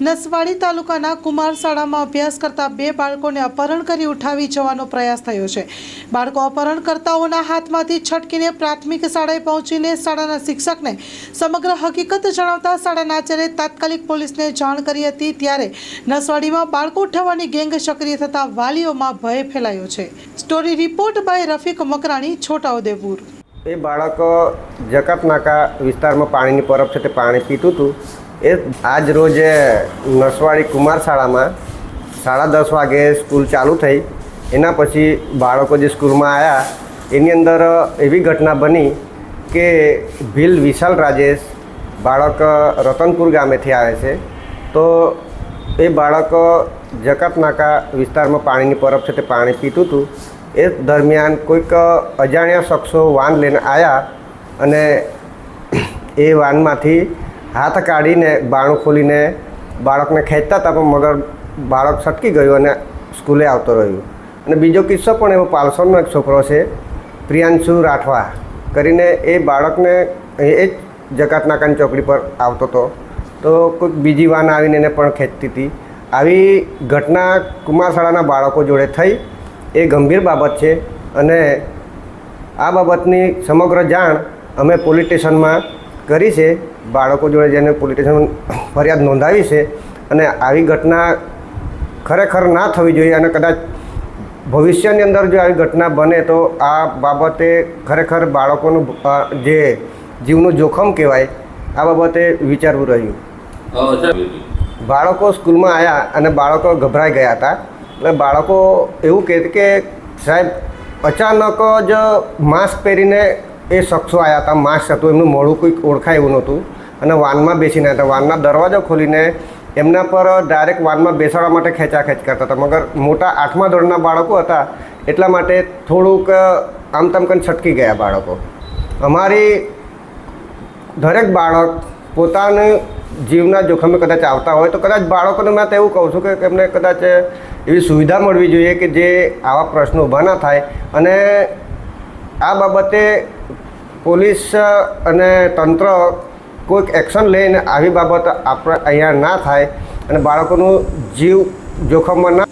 નસવાડી તાલુકાના કુમાર શાળામાં અભ્યાસ કરતા બે બાળકોને અપહરણ કરી ઉઠાવી જવાનો પ્રયાસ થયો છે। બાળકો અપહરણકર્તાઓના હાથમાંથી છટકીને પ્રાથમિક શાળાએ પહોંચીને શાળાના શિક્ષકને સમગ્ર હકીકત જણાવતા શાળાના આચાર્યએ તાત્કાલિક પોલીસને જાણ કરી હતી। ત્યારે નસવાડીમાં બાળકો ઉઠાવવાની ગેંગ સક્રિય થતા વાલીઓમાં ભય ફેલાયો છે। Story report by Rafiq Makrani, Chhota Udepur. એ બાળક જકાત નાકા વિસ્તારમાં પાણીની પરબ છે તે પાણી પીતું હતું। એ આજ રોજ નસવાડી કુમાર શાળામાં 10:30 વાગે સ્કૂલ ચાલુ થઈ। એના પછી બાળકો જે સ્કૂલમાં આવ્યા એની અંદર એવી ઘટના બની કે ભીલ વિશાલ રાજેશ બાળક રતનપુર ગામેથી આવે છે। તો એ બાળક જકાત નાકા વિસ્તારમાં પાણીની પરબ છે તે પાણી પીતું હતું। એ દરમિયાન કોઈક અજાણ્યા શખ્સો વાન લઈને આવ્યા અને એ વાનમાંથી હાથ કાઢીને બારણું ખોલીને બાળકને ખેંચતા હતા, પણ મગર બાળક છટકી ગયું અને સ્કૂલે આવતો રહ્યો। અને બીજો કિસ્સો પણ એવો પાલસરનો એક છોકરો છે, પ્રિયાંશુ રાઠવા કરીને, એ બાળકને એ જ જકાત નાકાની ચોકડી પર આવતો હતો, તો કોઈક બીજી વાન આવીને એને પણ ખેંચતી હતી। આવી ઘટના કુમાર શાળાના બાળકો જોડે થઈ। એ ગંભીર બાબત છે અને આ બાબતની સમગ્ર જાણ અમે પોલીસ સ્ટેશનમાં કરી છે। બાળકો જોડે જઈને પોલીસ સ્ટેશન ફરિયાદ નોંધાવી છે અને આવી ઘટના ખરેખર ના થવી જોઈએ અને કદાચ ભવિષ્યની અંદર જો આવી ઘટના બને તો આ બાબતે ખરેખર બાળકોનું જે જીવનું જોખમ કહેવાય, આ બાબતે વિચારવું રહ્યું। બાળકો સ્કૂલમાં આવ્યા અને બાળકો ગભરાઈ ગયા હતા। એટલે બાળકો એવું કહેતા કે સાહેબ અચાનક જ માસ્ક પહેરીને એ શખ્સો આવ્યા હતા। માસ્ક હતું, એમનું મોઢું કોઈક ઓળખાય એવું નહોતું અને વાનમાં બેસીને હતા। વાનના દરવાજો ખોલીને એમના પર ડાયરેક્ટ વાનમાં બેસાડવા માટે ખેંચાખેંચ કરતા હતા। મગર મોટા 8મા ધોરણના બાળકો હતા એટલા માટે થોડુંક આમ તેમ કરીને છટકી ગયા બાળકો। અમારી દરેક બાળક પોતાને જીવના જોખમે કદાચ આવતા હોય તો કદાચ બાળકોને મેં તો એવું કહું છું કે એમને કદાચ એવી સુવિધા મળવી જોઈએ કે જે આવા પ્રશ્નો ઊભા ના થાય। અને આ બાબતે પોલીસ અને તંત્ર કોઈક એક્શન લઈને આવી બાબત આપણે અહીંયા ના થાય અને બાળકોનું જીવ જોખમમાં